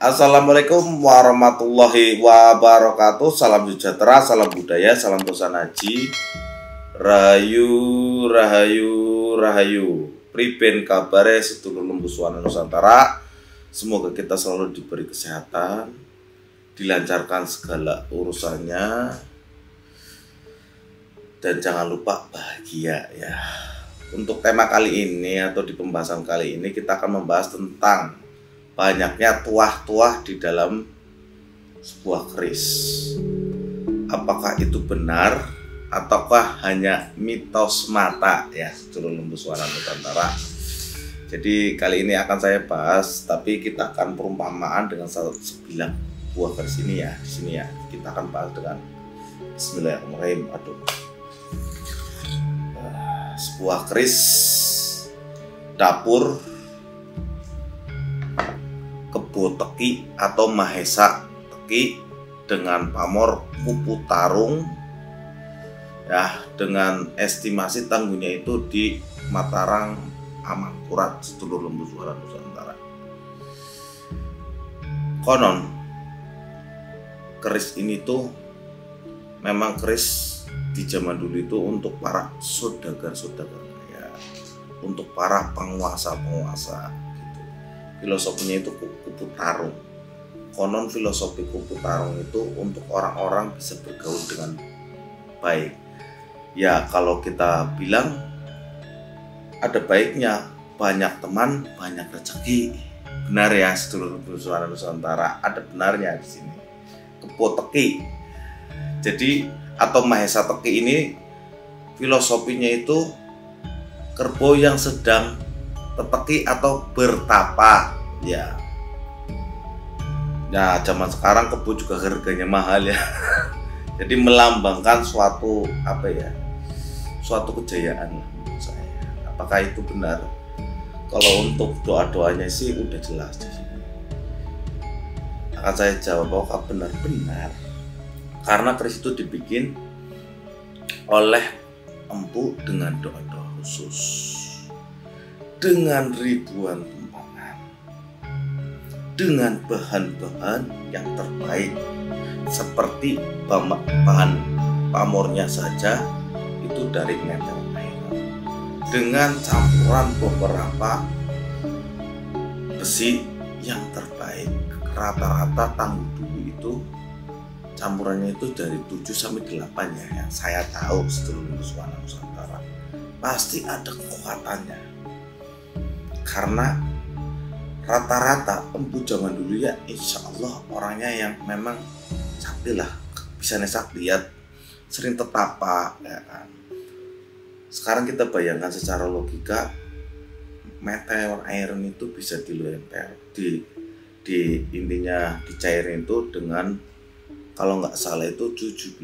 Assalamualaikum warahmatullahi wabarakatuh. Salam sejahtera, salam budaya, salam tosan haji. Rahayu, rahayu, rahayu. Priben kabare sedulur lembusuana Nusantara. Semoga kita selalu diberi kesehatan, dilancarkan segala urusannya, dan jangan lupa bahagia ya. Untuk tema kali ini atau di pembahasan kali ini kita akan membahas tentang banyaknya tuah-tuah di dalam sebuah keris. Apakah itu benar ataukah hanya mitos mata ya, sedulur lembusuana Nusantara. Jadi kali ini akan saya bahas, tapi kita akan perumpamaan dengan sebilang buah keris ini ya. Di sini ya kita akan bahas dengan Bismillahirrahmanirrahim. Sebuah keris dapur Kebo Teki atau Mahesa Teki dengan pamor kupu tarung ya, dengan estimasi tangguhnya itu di Mataram Amangkurat, sedulur lembusuana Nusantara. Konon keris ini tuh memang keris di zaman dulu itu untuk para saudagar-saudagar ya, untuk para penguasa-penguasa. Filosofinya itu kupu tarung. Konon filosofi kupu tarung itu untuk orang-orang bisa bergaul dengan baik. Ya kalau kita bilang ada baiknya, banyak teman, banyak rezeki. Benar ya, sedulur lembusuana Nusantara, ada benarnya di sini. Kebo Teki. Jadi atau Mahesa Teki ini filosofinya itu kerbau yang sedang teteki atau bertapa ya. Nah zaman sekarang kebo juga harganya mahal ya. Jadi melambangkan suatu apa ya, suatu kejayaan menurut saya. Apakah itu benar? Kalau untuk doa-doanya sih udah jelas di sini. Akan saya jawab apakah benar-benar, karena keris itu dibikin oleh empu dengan doa-doa khusus, dengan ribuan tumpangan, dengan bahan-bahan yang terbaik, seperti bahan pamornya saja itu dari metal air, dengan campuran beberapa besi yang terbaik. Rata-rata tangguh dulu itu campurannya itu dari 7 sampai 8 ya, yang saya tahu sedulur lembusuana Nusantara. Pasti ada kekuatannya, karena rata-rata empu zaman dulu ya insya Allah orangnya yang memang sakti lah, bisa sakti ya, sering tetapa ya kan. Sekarang kita bayangkan secara logika, meteor iron itu bisa dilempar di intinya dicairin itu dengan kalau nggak salah itu 17.000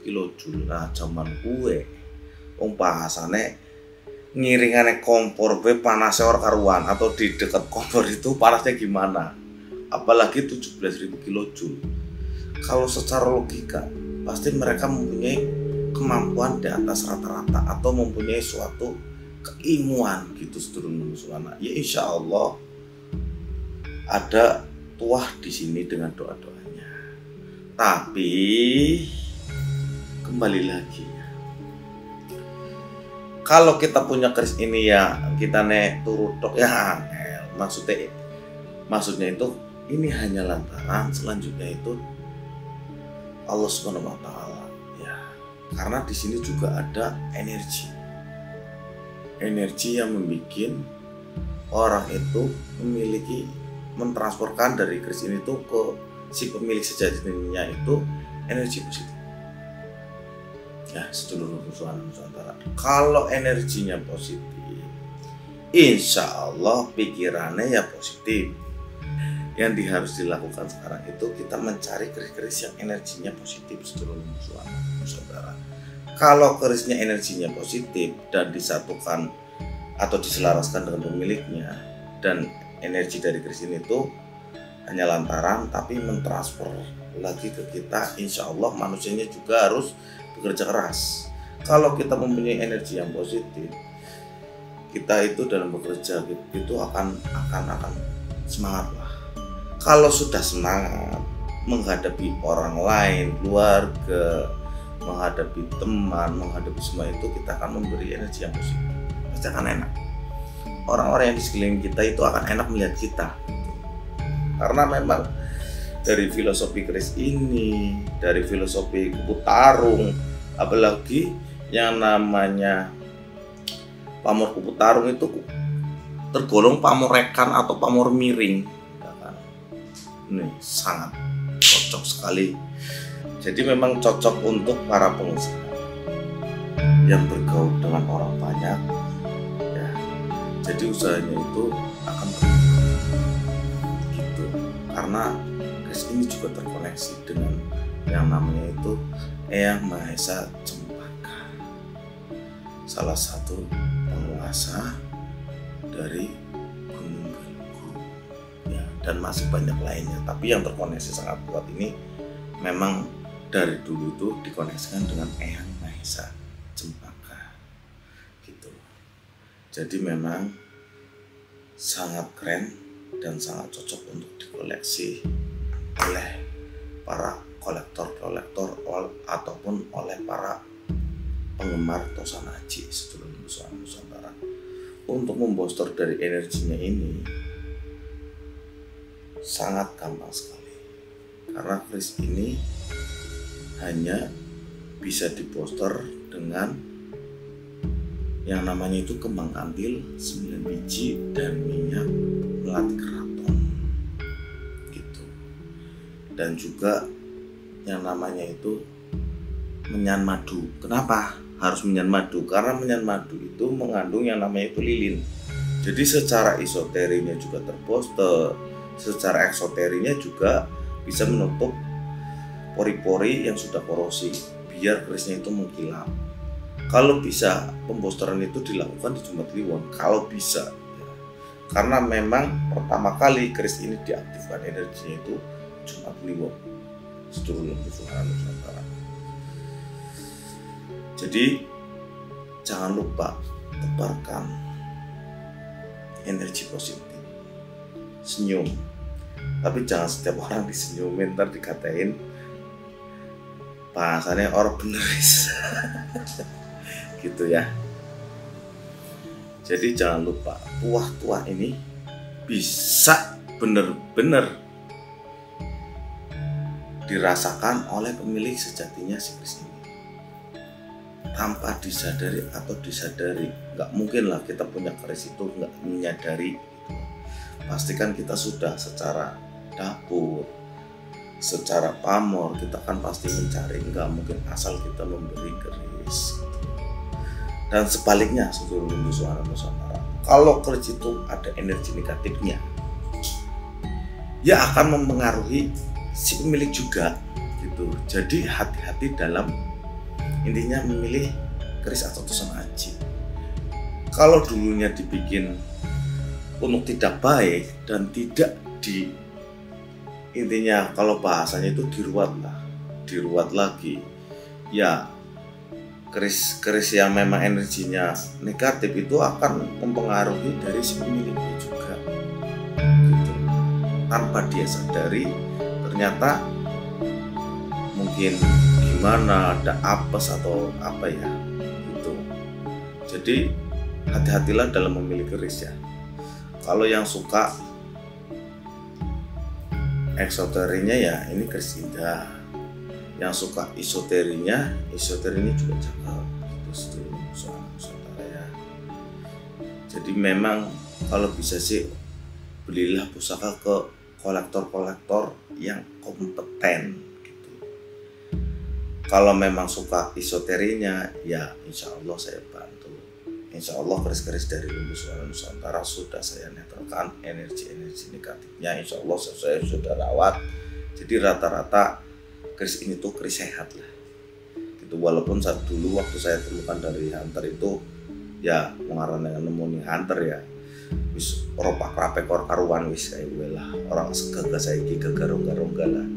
kilojoule. Nah zaman gue bahasane ngiringane kompor be panasnya orang karuan, atau di dekat kompor itu panasnya gimana, apalagi 17.000 kilojoule. Kalau secara logika pasti mereka mempunyai kemampuan di atas rata-rata atau mempunyai suatu keilmuan gitu sedulur lembusuana. Ya insya Allah ada tuah di sini dengan doa-doanya. Tapi kembali lagi, kalau kita punya keris ini ya kita turut tok ya angel. Maksudnya itu ini hanya lantaran selanjutnya itu Allah Subhanahu wa taala ya. Karena di sini juga ada energi yang membuat orang itu mentransferkan dari keris ini tuh ke si pemilik sejatinya itu energi positif ya, sedulur lembusuana Nusantara. Kalau energinya positif, insya Allah pikirannya ya positif. Yang harus dilakukan sekarang itu kita mencari keris-keris yang energinya positif, sedulur lembusuana Nusantara. Kalau kerisnya energinya positif dan disatukan atau diselaraskan dengan pemiliknya, dan energi dari keris ini tuh hanya lantaran tapi mentransfer lagi ke kita, insya Allah manusianya juga harus bekerja keras. Kalau kita mempunyai energi yang positif, kita itu dalam bekerja itu akan semangat lah. Kalau sudah semangat menghadapi orang lain, keluarga, menghadapi teman, menghadapi semua itu, kita akan memberi energi yang positif. Pasti akan enak. Orang-orang yang di sekeliling kita itu akan enak melihat kita. Karena memang dari filosofi keris ini, dari filosofi kupu tarung, apalagi yang namanya pamor kupu tarung itu tergolong pamor rekan atau pamor miring. Ini sangat cocok sekali. Jadi memang cocok untuk para pengusaha yang bergaul dengan orang banyak, ya. Jadi usahanya itu akan berkembang gitu. Karena keris ini juga terkoneksi dengan yang namanya itu Eyang Mahesa Cempaka, salah satu penguasa dari Gunung Galunggung, ya, dan masih banyak lainnya. Tapi yang terkoneksi sangat kuat ini memang dari dulu itu dikoneksikan dengan Eyang Mahesa Cempaka gitu. Jadi memang sangat keren dan sangat cocok untuk dikoleksi oleh para kolektor-kolektor ataupun oleh para penggemar Tosan Aji sedulur Nusantara. Untuk membooster dari energinya ini sangat gampang sekali, karena keris ini hanya bisa dibooster dengan yang namanya itu kembang kantil 9 biji dan minyak melati keraton gitu. Dan juga yang namanya itu menyan madu. Kenapa harus menyan madu? Karena menyan madu itu mengandung yang namanya itu lilin. Jadi secara esoterinya juga terbooster, secara eksoterinya juga bisa menutup pori-pori yang sudah korosi biar kerisnya itu mengkilap. Kalau bisa pemboosteran itu dilakukan di Jumat Kliwon, kalau bisa ya. Karena memang pertama kali keris ini diaktifkan energinya itu Jumat Kliwon sedulur Nusantara. Jadi jangan lupa tebarkan energi positif, senyum. Tapi jangan setiap orang disenyumin, ntar dikatain bahasanya orang beneris gitu ya. Jadi jangan lupa tuah-tuah ini bisa bener-bener dirasakan oleh pemilik sejatinya si keris ini tanpa disadari atau disadari. Nggak mungkin lah kita punya keris itu nggak menyadari. Pastikan kita sudah secara dapur, secara pamor, kita kan pasti mencari. Nggak mungkin asal kita memberi keris gitu. Dan sebaliknya seluruh Nusantara, kalau keris itu ada energi negatifnya, ya akan mempengaruhi si pemilik juga gitu. Jadi hati-hati dalam intinya memilih keris atau Tosan Aji. Kalau dulunya dibikin untuk tidak baik dan tidak di intinya kalau bahasanya itu diruat lagi, ya keris yang memang energinya negatif itu akan mempengaruhi dari si pemiliknya juga gitu. Tanpa dia sadari ternyata mungkin gimana ada apes atau apa ya gitu. Jadi hati-hatilah dalam memilih keris ya. Kalau yang suka eksoterinya ya ini keris indah. Yang suka esoterinya juga cakep gitu seluruh Nusantara ya. Jadi memang kalau bisa sih belilah pusaka ke kolektor-kolektor yang kompeten gitu. Kalau memang suka esoterinya ya insya Allah saya bantu. Insya Allah keris-keris dari Lumbu Suara Nusantara sudah saya netralkan energi-energi negatifnya. Insya Allah saya sudah rawat. Jadi rata-rata keris ini tuh keris sehat lah gitu. Walaupun saat dulu waktu saya temukan dari hunter itu ya mengarang dengan pneumonia hunter ya wis ropak rapek kor karuan wis kayak gue lah orang segagah saya gagah rongga lah.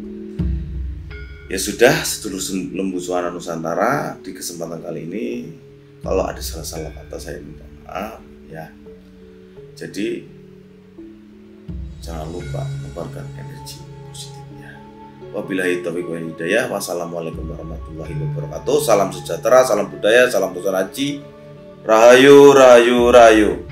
Ya sudah sedulur Lembu Suara Nusantara, di kesempatan kali ini kalau ada salah-salah kata saya minta maaf ya. Jadi jangan lupa tebarkan energi positifnya. Wabillahi taufiq wal hidayah. Wassalamualaikum warahmatullahi wabarakatuh. Salam sejahtera, salam budaya, salam toleransi. Rahayu, rahayu, rahayu.